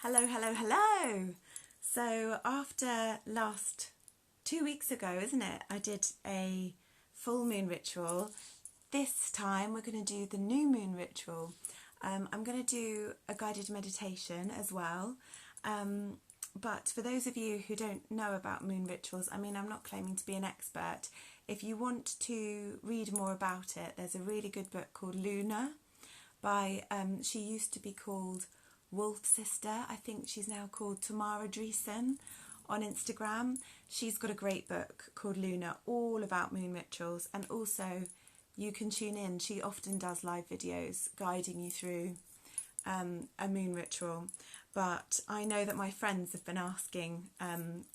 Hello, hello, hello. So after 2 weeks ago, isn't it? I did a full moon ritual. This time we're going to do the new moon ritual. I'm going to do a guided meditation as well. But for those of you who don't know about moon rituals, I mean, I'm not claiming to be an expert. If you want to read more about it, there's a really good book called Luna by, she used to be called Wolf Sister. I think she's now called Tamara Dreesen on Instagram. She's got a great book called Luna, all about moon rituals, and also you can tune in. She often does live videos guiding you through a moon ritual. But I know that my friends have been asking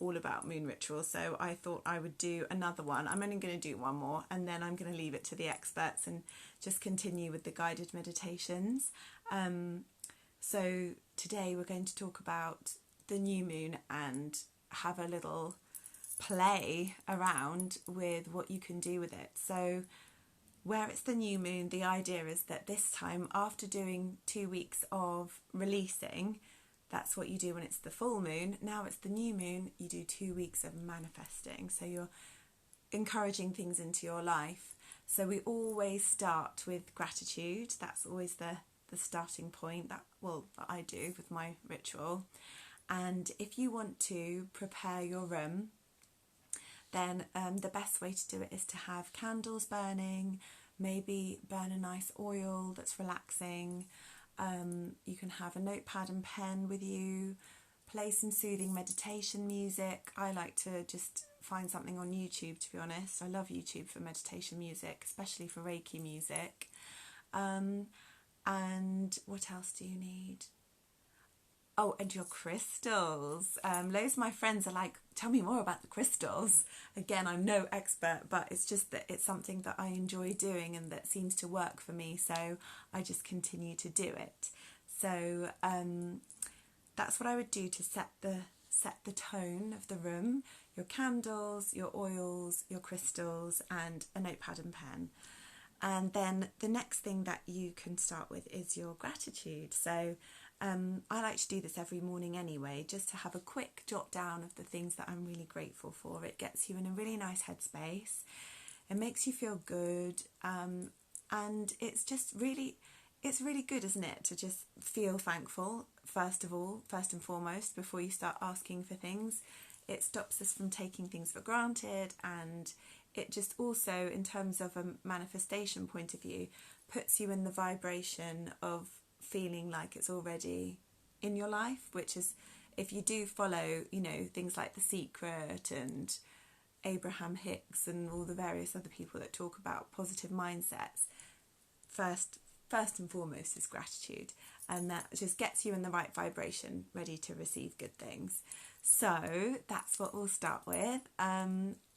all about moon rituals, so I thought I would do another one. I'm only going to do one more, and then I'm going to leave it to the experts and just continue with the guided meditations. So today we're going to talk about the new moon and have a little play around with what you can do with it. So where it's the new moon, the idea is that this time, after doing 2 weeks of releasing, that's what you do when it's the full moon. Now it's the new moon, you do 2 weeks of manifesting. So you're encouraging things into your life. So we always start with gratitude. That's always the starting point that I do with my ritual. And if you want to prepare your room, then the best way to do it is to have candles burning, maybe burn a nice oil that's relaxing. You can have a notepad and pen with you, play some soothing meditation music. I like to just find something on YouTube, to be honest. I love YouTube for meditation music, especially for Reiki music. And what else do you need? Oh, and your crystals. Loads of my friends are like, tell me more about the crystals. Again, I'm no expert, but it's just that it's something that I enjoy doing and that seems to work for me, so I just continue to do it. So that's what I would do to set the tone of the room. Your candles, your oils, your crystals, and a notepad and pen. And then the next thing that you can start with is your gratitude. So I like to do this every morning anyway, just to have a quick jot down of the things that I'm really grateful for. It gets you in a really nice headspace. It makes you feel good. And it's just really good, isn't it, to just feel thankful, first and foremost, before you start asking for things. It stops us from taking things for granted, and it just also, in terms of a manifestation point of view, puts you in the vibration of feeling like it's already in your life, which is, if you do follow, things like The Secret and Abraham Hicks and all the various other people that talk about positive mindsets, first and foremost is gratitude, and that just gets you in the right vibration, ready to receive good things. So that's what we'll start with.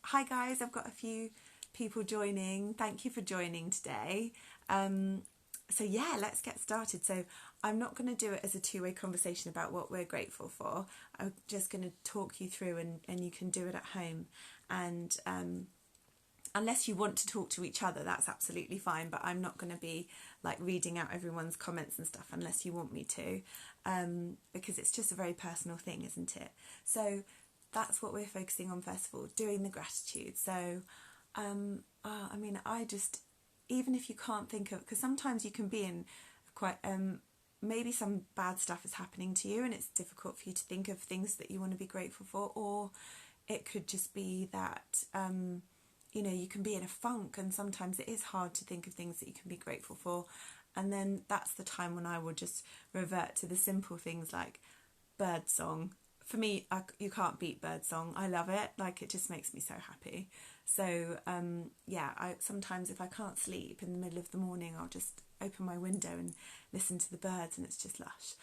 Hi guys, I've got a few people joining. Thank you for joining today. So yeah, let's get started. So I'm not going to do it as a two-way conversation about what we're grateful for. I'm just going to talk you through, and you can do it at home. And unless you want to talk to each other, that's absolutely fine. But I'm not going to be like reading out everyone's comments and stuff unless you want me to, because it's just a very personal thing, isn't it? So that's what we're focusing on first of all, doing the gratitude. So, even if you can't think of, because sometimes you can be in quite, maybe some bad stuff is happening to you and it's difficult for you to think of things that you want to be grateful for, or it could just be that, you can be in a funk, and sometimes it is hard to think of things that you can be grateful for. And then that's the time when I will just revert to the simple things like birdsong. For me, you can't beat birdsong. I love it. Like, it just makes me so happy. So, I sometimes, if I can't sleep in the middle of the morning, I'll just open my window and listen to the birds, and it's just lush.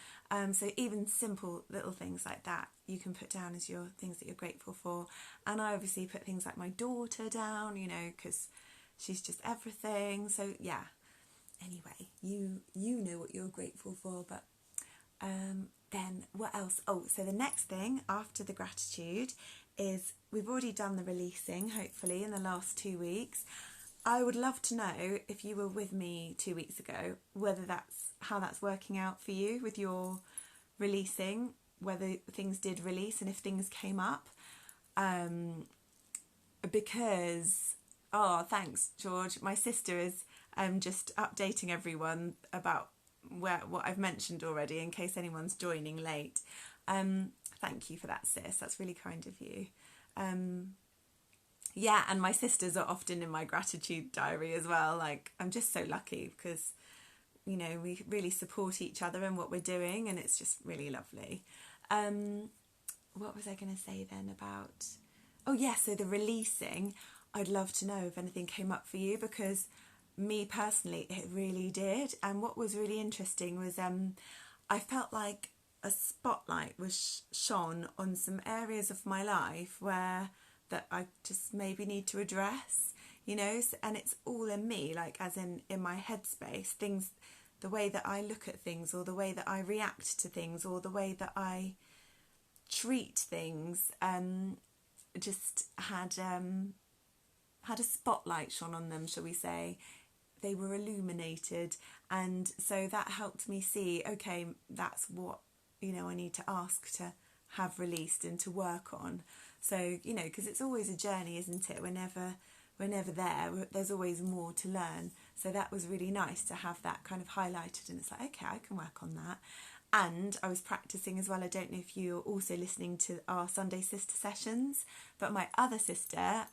So even simple little things like that, you can put down as your things that you're grateful for. And I obviously put things like my daughter down, because she's just everything. So, yeah. Anyway, you know what you're grateful for, but then what else? Oh, so the next thing after the gratitude is, we've already done the releasing, hopefully, in the last 2 weeks. I would love to know, if you were with me 2 weeks ago, how that's working out for you with your releasing. whether things did release and if things came up. Because, oh, thanks, George. My sister is just updating everyone about what I've mentioned already in case anyone's joining late. Thank you for that, sis. That's really kind of you. Yeah, and my sisters are often in my gratitude diary as well. Like, I'm just so lucky because, you know, we really support each other in what we're doing, and it's just really lovely. What was I going to say then about... Oh, yeah, so the releasing. I'd love to know if anything came up for you, because me personally, it really did. And what was really interesting was I felt like a spotlight was shone on some areas of my life where that I just maybe need to address, you know, and it's all in me, like as in my headspace, things, the way that I look at things, or the way that I react to things, or the way that I treat things, just had a spotlight shone on them, shall we say. They were illuminated, and so that helped me see, okay, that's what, you know, I need to ask to have released and to work on. So, you know, because it's always a journey, isn't it? We're never there. There's always more to learn. So that was really nice to have that kind of highlighted, and it's like, okay, I can work on that. And I was practicing as well. I don't know if you're also listening to our Sunday sister sessions, but my other sister,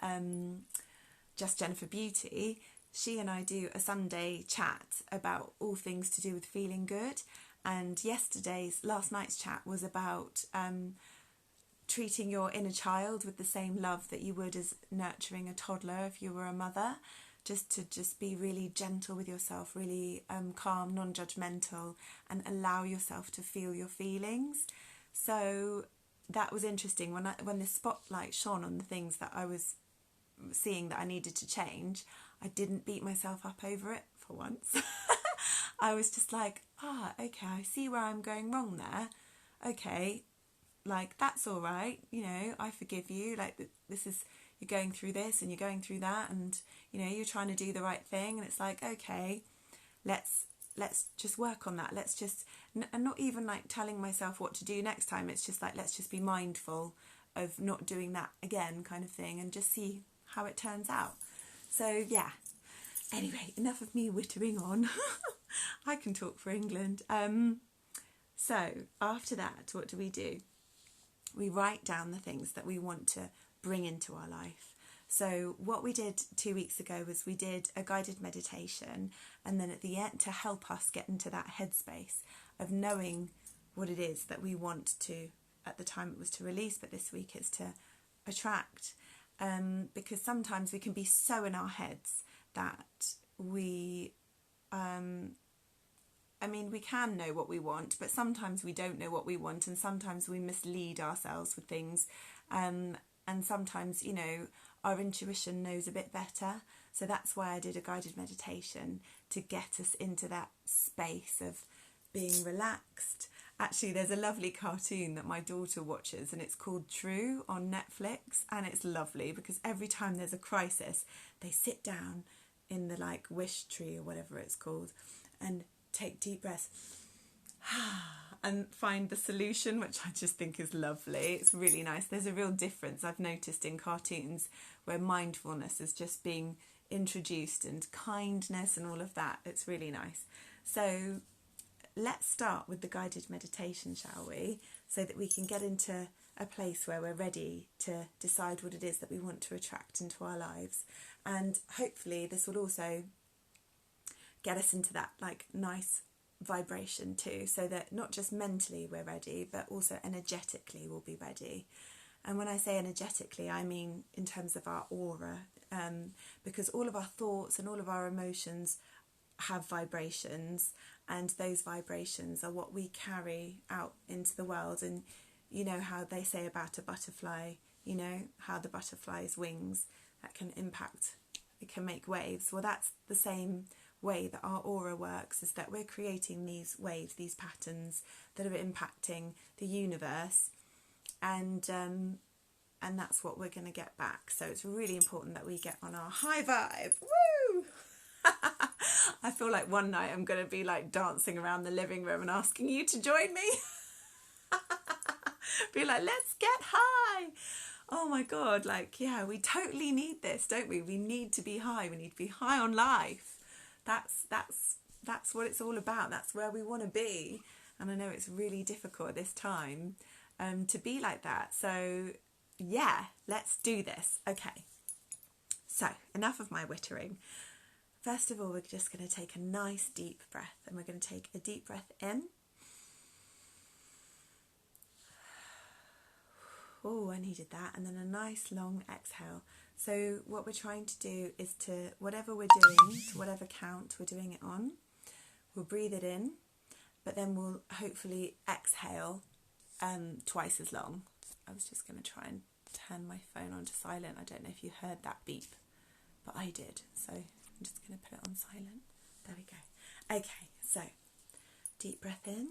Just Jennifer Beauty, she and I do a Sunday chat about all things to do with feeling good. And last night's chat was about treating your inner child with the same love that you would as nurturing a toddler if you were a mother. Just be really gentle with yourself, really calm, non-judgmental, and allow yourself to feel your feelings. So that was interesting. When the spotlight shone on the things that I was seeing that I needed to change, I didn't beat myself up over it for once. I was just like, okay, I see where I'm going wrong there. Okay, like, that's all right, you know, I forgive you. Like, this is, you're going through this and you're going through that, and, you know, you're trying to do the right thing, and it's like, okay, let's just work on that. Let's just, and not even like telling myself what to do next time. It's just like, let's just be mindful of not doing that again, kind of thing, and just see how it turns out. So yeah, anyway, enough of me wittering on. I can talk for England. So after that, what do? We write down the things that we want to bring into our life. So what we did 2 weeks ago was we did a guided meditation, and then at the end, to help us get into that headspace of knowing what it is that we want to, at the time it was to release, but this week it's to attract. Because sometimes we can be so in our heads that we can know what we want, but sometimes we don't know what we want, and sometimes we mislead ourselves with things, and sometimes, you know, our intuition knows a bit better. So that's why I did a guided meditation, to get us into that space of being relaxed. Actually, there's a lovely cartoon that my daughter watches, and it's called True on Netflix, and it's lovely because every time there's a crisis, they sit down in the like wish tree or whatever it's called, and take deep breaths and find the solution, which I just think is lovely. It's really nice. There's a real difference I've noticed in cartoons where mindfulness is just being introduced, and kindness and all of that. It's really nice. So let's start with the guided meditation, shall we? So that we can get into a place where we're ready to decide what it is that we want to attract into our lives. And hopefully this will also get us into that like nice vibration too, so that not just mentally we're ready, but also energetically we'll be ready. And when I say energetically, I mean in terms of our aura, because all of our thoughts and all of our emotions have vibrations, and those vibrations are what we carry out into the world. And you know how they say about a butterfly, you know, how the butterfly's wings, that can impact, it can make waves. Well, that's the same way that our aura works, is that we're creating these waves, these patterns that are impacting the universe, and that's what we're going to get back. So it's really important that we get on our high vibe. Woo! I feel like one night I'm going to be like dancing around the living room and asking you to join me. Be like, let's get high. Oh my God, like, yeah, we totally need this, don't we? We need to be high. We need to be high on life. That's what it's all about. That's where we want to be. And I know it's really difficult at this time to be like that. So yeah, let's do this. Okay. So enough of my wittering. First of all, we're just going to take a nice deep breath, and we're going to take a deep breath in. Oh, I needed that. And then a nice long exhale. So what we're trying to do is to, whatever we're doing, to whatever count we're doing it on, we'll breathe it in, but then we'll hopefully exhale twice as long. I was just going to try and turn my phone onto silent. I don't know if you heard that beep, but I did. So I'm just going to put it on silent. There we go. Okay, so deep breath in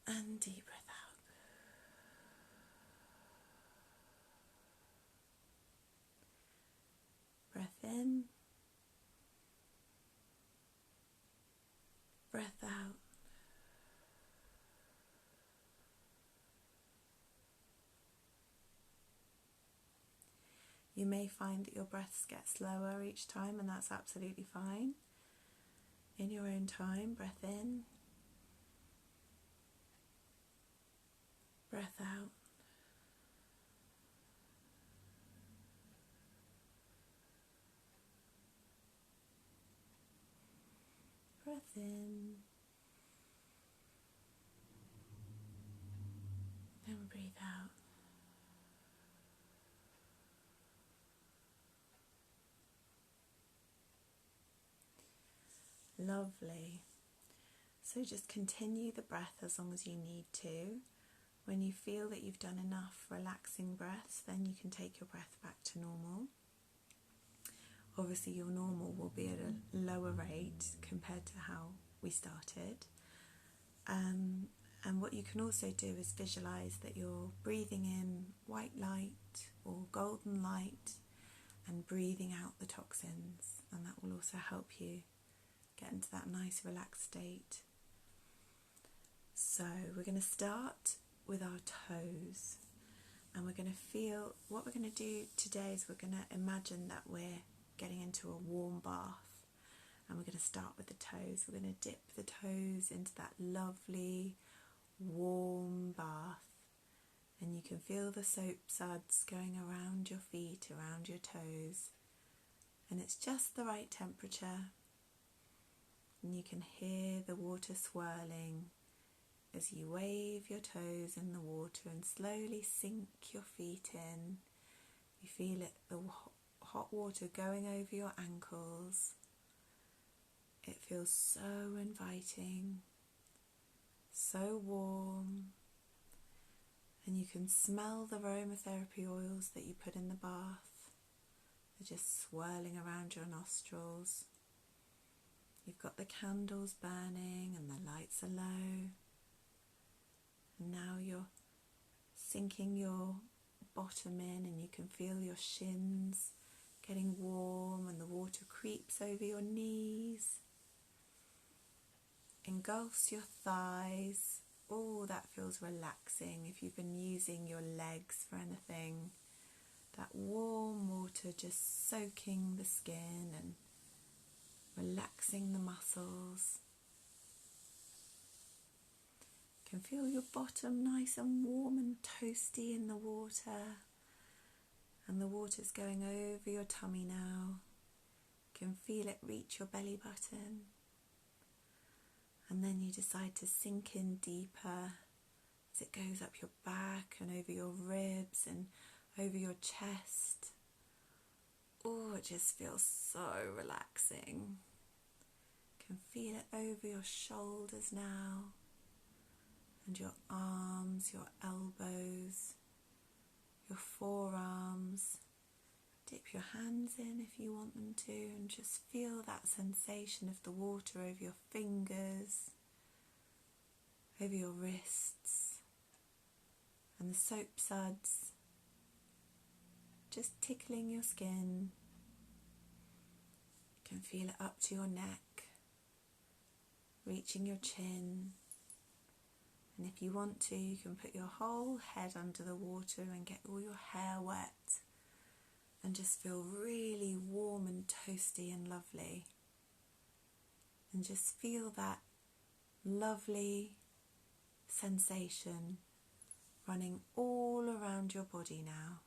and deep breath out. Breath in, breath out. You may find that your breaths get slower each time, and that's absolutely fine. In your own time, breath in, breath out. Breath in, and breathe out. Lovely. So just continue the breath as long as you need to. When you feel that you've done enough relaxing breaths, then you can take your breath back to normal. Obviously your normal will be at a lower rate compared to how we started. And what you can also do is visualise that you're breathing in white light or golden light and breathing out the toxins, and that will also help you get into that nice relaxed state. So we're going to start with our toes, and we're going to feel, what we're going to do today is we're going to imagine that we're getting into a warm bath, and we're going to start with the toes. We're going to dip the toes into that lovely warm bath, and you can feel the soap suds going around your feet, around your toes, and it's just the right temperature, and you can hear the water swirling as you wave your toes in the water and slowly sink your feet in. You feel it, the hot water going over your ankles. It feels so inviting, so warm, and you can smell the aromatherapy oils that you put in the bath. They're just swirling around your nostrils. You've got the candles burning and the lights are low. And now you're sinking your bottom in, and you can feel your shins getting warm, and the water creeps over your knees, engulfs your thighs. Oh, that feels relaxing. If you've been using your legs for anything, that warm water just soaking the skin and relaxing the muscles. You can feel your bottom nice and warm and toasty in the water, and the water's going over your tummy now. You can feel it reach your belly button, and then you decide to sink in deeper as it goes up your back and over your ribs and over your chest. Oh, it just feels so relaxing. You can feel it over your shoulders now, and your arms, your elbows, your forearms. Dip your hands in if you want them to, and just feel that sensation of the water over your fingers, over your wrists, and the soap suds just tickling your skin. You can feel it up to your neck, reaching your chin, And if you want to, you can put your whole head under the water and get all your hair wet and just feel really warm and toasty and lovely. And just feel that lovely sensation running all around your body now.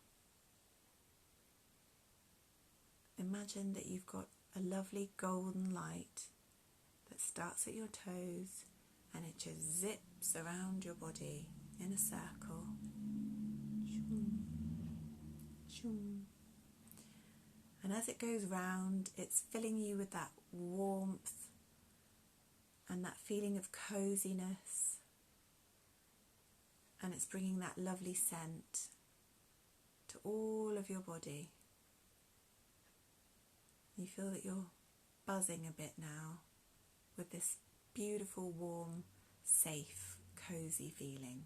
Imagine that you've got a lovely golden light that starts at your toes and it just zips around your body in a circle. And as it goes round, it's filling you with that warmth and that feeling of coziness, and it's bringing that lovely scent to all of your body. You feel that you're buzzing a bit now with this beautiful, warm, safe, cozy feeling.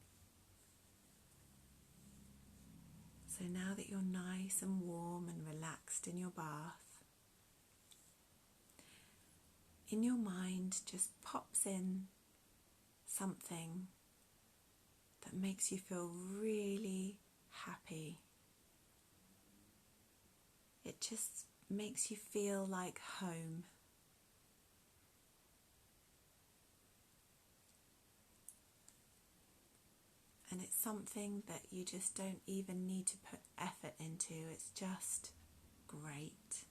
So now that you're nice and warm and relaxed in your bath, in your mind just pops in something that makes you feel really happy. It just makes you feel like home. And it's something that you just don't even need to put effort into. It's just great.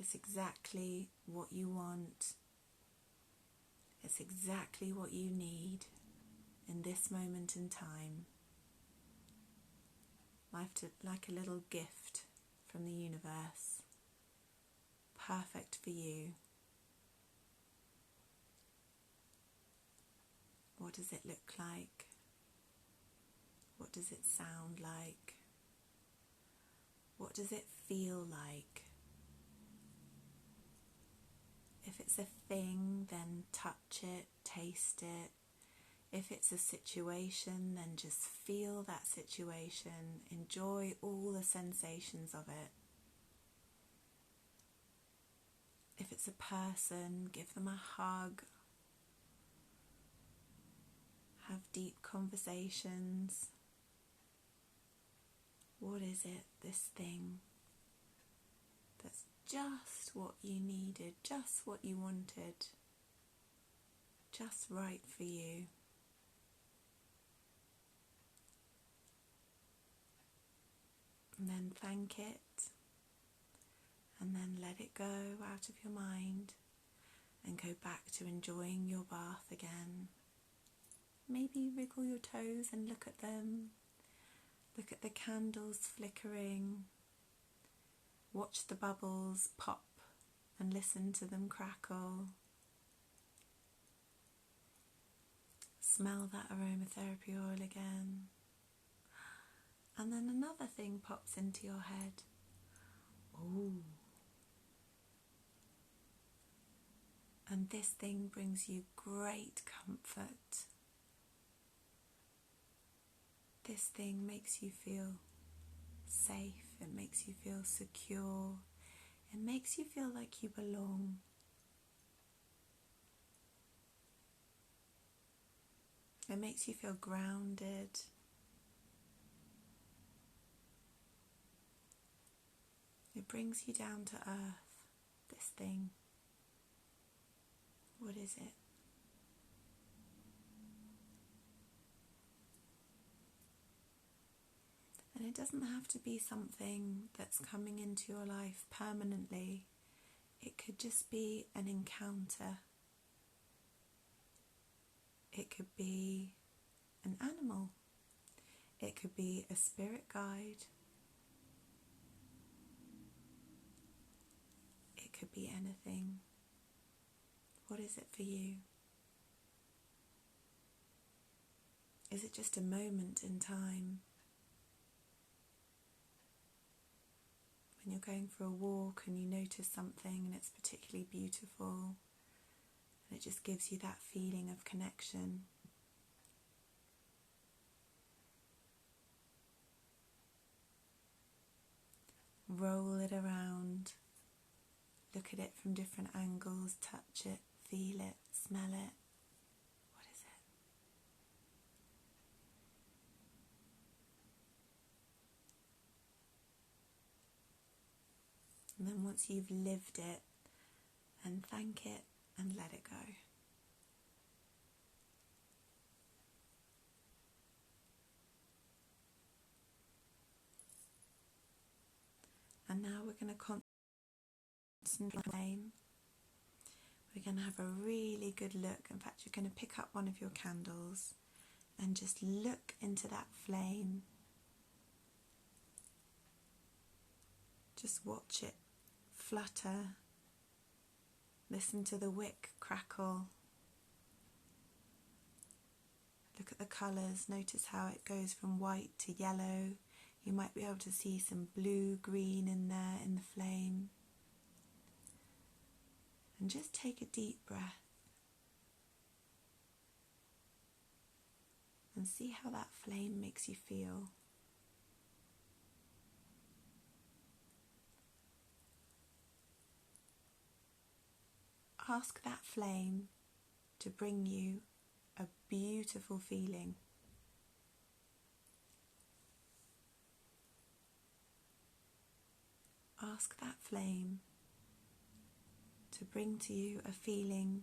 It's exactly what you want. It's exactly what you need in this moment in time. Like a little gift from the universe. Perfect for you. What does it look like? What does it sound like? What does it feel like? If it's a thing, then touch it, taste it. If it's a situation, then just feel that situation. Enjoy all the sensations of it. If it's a person, give them a hug. Have deep conversations. What is it, this thing, that's just what you needed, just what you wanted, just right for you? And then thank it, and then let it go out of your mind and go back to enjoying your bath again. Maybe wriggle your toes and look at them. Look at the candles flickering. Watch the bubbles pop and listen to them crackle. Smell that aromatherapy oil again. And then another thing pops into your head. Ooh. And this thing brings you great comfort. This thing makes you feel safe, it makes you feel secure, it makes you feel like you belong. It makes you feel grounded. It brings you down to earth, this thing. What is it? And it doesn't have to be something that's coming into your life permanently. It could just be an encounter. It could be an animal. It could be a spirit guide. It could be anything. What is it for you? Is it just a moment in time? When you're going for a walk and you notice something and it's particularly beautiful and it just gives you that feeling of connection. Roll it around, look at it from different angles, touch it, feel it, smell it. What And then once you've lived it, then thank it and let it go. And now we're going to concentrate on the flame. We're going to have a really good look. In fact, you're going to pick up one of your candles and just look into that flame. Just watch it flutter. Listen to the wick crackle. Look at the colours. Notice how it goes from white to yellow. You might be able to see some blue, green in there in the flame. And just take a deep breath and see how that flame makes you feel. Ask that flame to bring you a beautiful feeling. Ask that flame to bring to you a feeling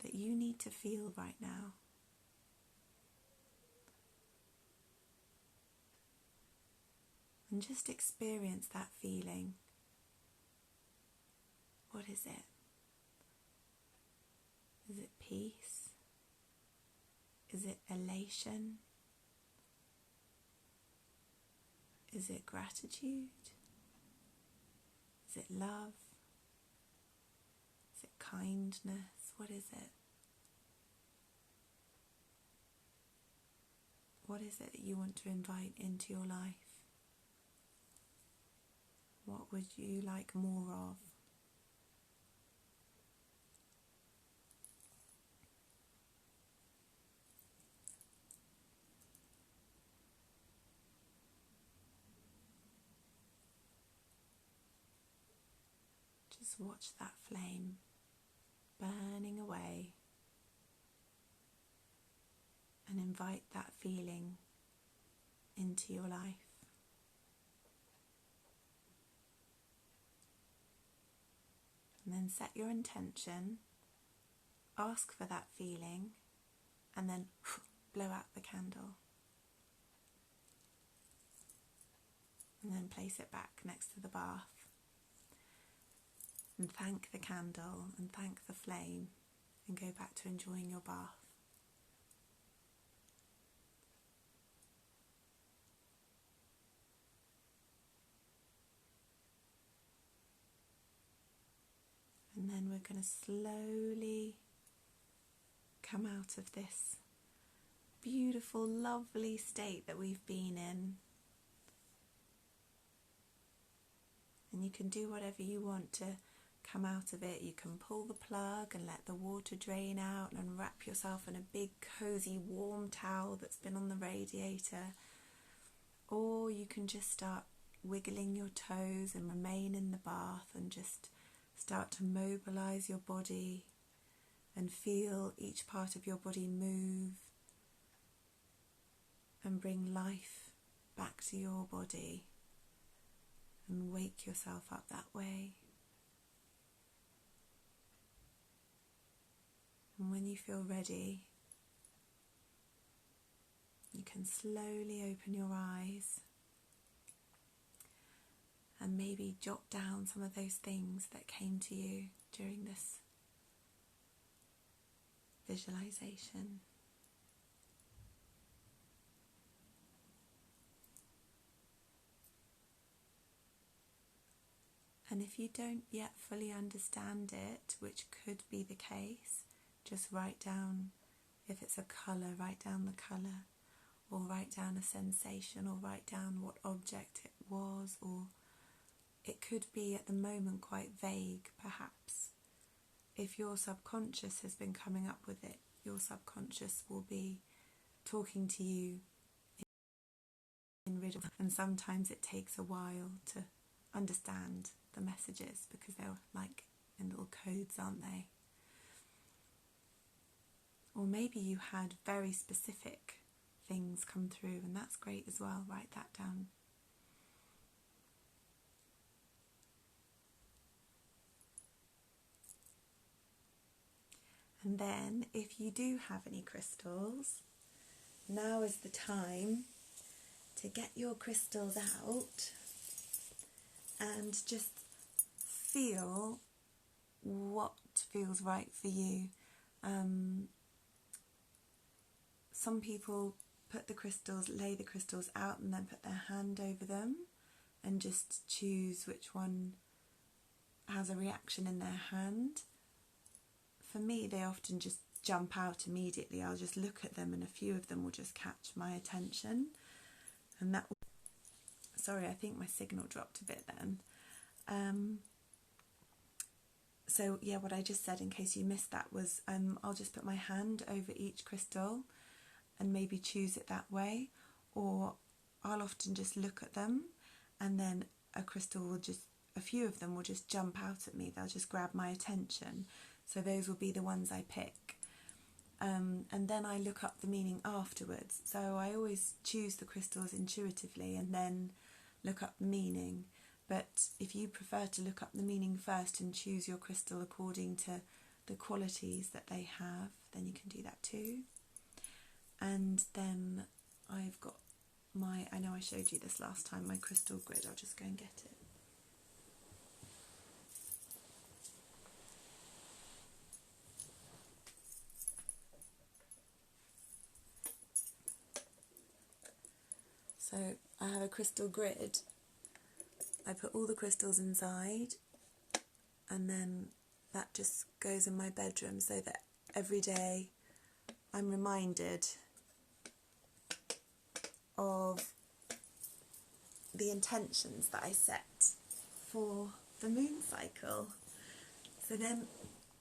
that you need to feel right now. And just experience that feeling. What is it? Is it peace? Is it elation? Is it gratitude? Is it love? Is it kindness? What is it? What is it that you want to invite into your life? What would you like more of? Just watch that flame burning away and invite that feeling into your life. And then set your intention, ask for that feeling, and then blow out the candle. And then place it back next to the bath. And thank the candle and thank the flame and go back to enjoying your bath. And then we're going to slowly come out of this beautiful, lovely state that we've been in. And you can do whatever you want to come out of it. You can pull the plug and let the water drain out and wrap yourself in a big, cozy, warm towel that's been on the radiator. Or you can just start wiggling your toes and remain in the bath and just start to mobilize your body and feel each part of your body move and bring life back to your body and wake yourself up that way. And when you feel ready, you can slowly open your eyes and maybe jot down some of those things that came to you during this visualization. And if you don't yet fully understand it, which could be the case, just write down, if it's a colour, write down the colour, or write down a sensation, or write down what object it was, or it could be at the moment quite vague, perhaps. If your subconscious has been coming up with it, your subconscious will be talking to you in riddle, and sometimes it takes a while to understand the messages because they're like in little codes, aren't they? Or maybe you had very specific things come through, and that's great as well. Write that down. And then if you do have any crystals, now is the time to get your crystals out and just feel what feels right for you. Some people put the crystals, lay the crystals out and then put their hand over them and just choose which one has a reaction in their hand. For me, they often just jump out immediately. I'll just look at them and a few of them will just catch my attention. And that will... Sorry, I think my signal dropped a bit then. So yeah, what I just said, in case you missed that, was I'll just put my hand over each crystal and maybe choose it that way, or I'll often just look at them and then a crystal will just, a few of them will just jump out at me. They'll just grab my attention. So those will be the ones I pick. And then I look up the meaning afterwards. So I always choose the crystals intuitively and then look up the meaning. But if you prefer to look up the meaning first and choose your crystal according to the qualities that they have, then you can do that too. And then I've got my, I know I showed you this last time, my crystal grid. I'll just go and get it. So I have a crystal grid. I put all the crystals inside and then that just goes in my bedroom so that every day I'm reminded of the intentions that I set for the moon cycle. So then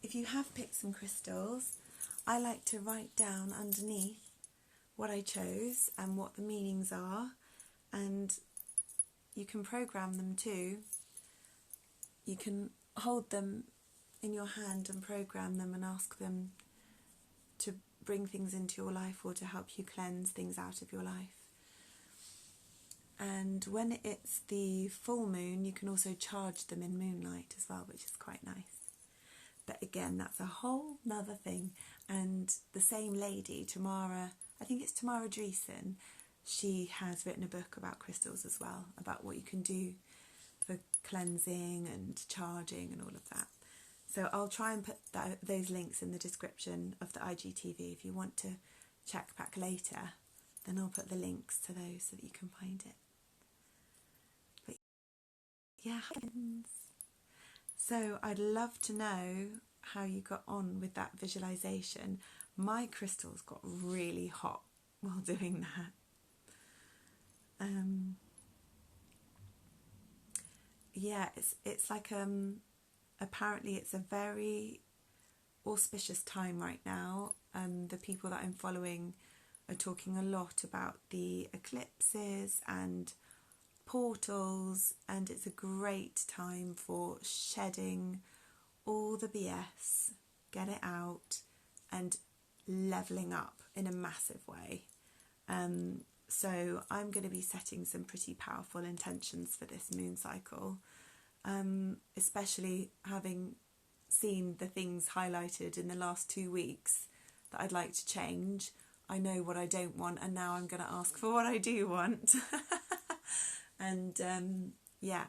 if you have picked some crystals, I like to write down underneath what I chose and what the meanings are, and you can program them too. You can hold them in your hand and program them and ask them to bring things into your life or to help you cleanse things out of your life. And when it's the full moon, you can also charge them in moonlight as well, which is quite nice. But again, that's a whole nother thing. And the same lady, Tamara, I think it's Tamara Dreesen, she has written a book about crystals as well, about what you can do for cleansing and charging and all of that. So I'll try and put those links in the description of the IGTV. If you want to check back later, then I'll put the links to those so that you can find it. But yeah, so I'd love to know how you got on with that visualization. My crystals got really hot while doing that. Yeah, it's like apparently it's a very auspicious time right now. The people that I'm following are talking a lot about the eclipses and portals, and it's a great time for shedding all the BS, get it out, and levelling up in a massive way. So I'm going to be setting some pretty powerful intentions for this moon cycle, especially having seen the things highlighted in the last 2 weeks that I'd like to change. I know what I don't want, and now I'm going to ask for what I do want. And yeah,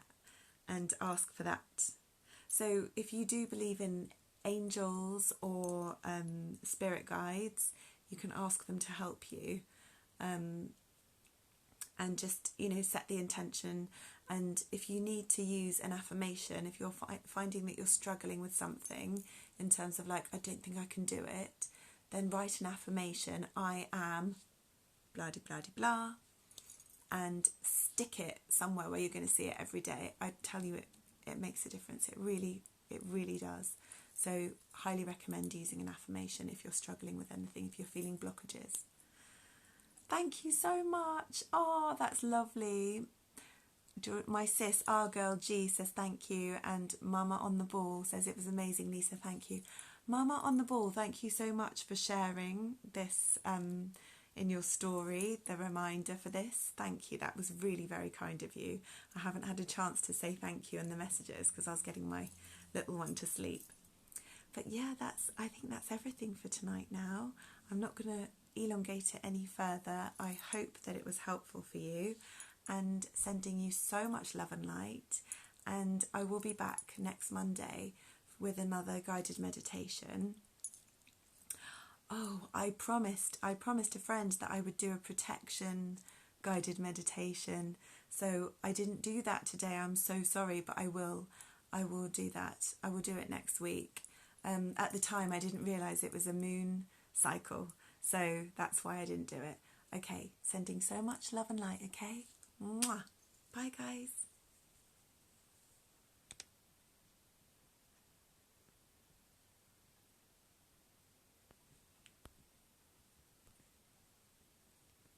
and ask for that. So if you do believe in angels or spirit guides, you can ask them to help you. And just, you know, set the intention. And if you need to use an affirmation, if you're finding that you're struggling with something in terms of like, I don't think I can do it, then write an affirmation, I am blah de blah de blah, and stick it somewhere where you're going to see it every day. I tell you, it makes a difference. It really does. So highly recommend using an affirmation if you're struggling with anything, if you're feeling blockages. Thank you so much. Oh, that's lovely. My sis, our girl G, says thank you. And Mama on the Ball says it was amazing, Lisa, thank you. Mama on the Ball, thank you so much for sharing this in your story, the reminder for this. Thank you. That was really very kind of you. I haven't had a chance to say thank you in the messages because I was getting my little one to sleep. But yeah, I think that's everything for tonight now. I'm not going to elongate it any further. I hope that it was helpful for you, and sending you so much love and light. And I will be back next Monday with another guided meditation. Oh, I promised a friend that I would do a protection guided meditation. So I didn't do that today. I'm so sorry, but I will do that. I will do it next week. At the time, I didn't realise it was a moon cycle, so that's why I didn't do it. Okay, sending so much love and light, okay? Mwah. Bye, guys.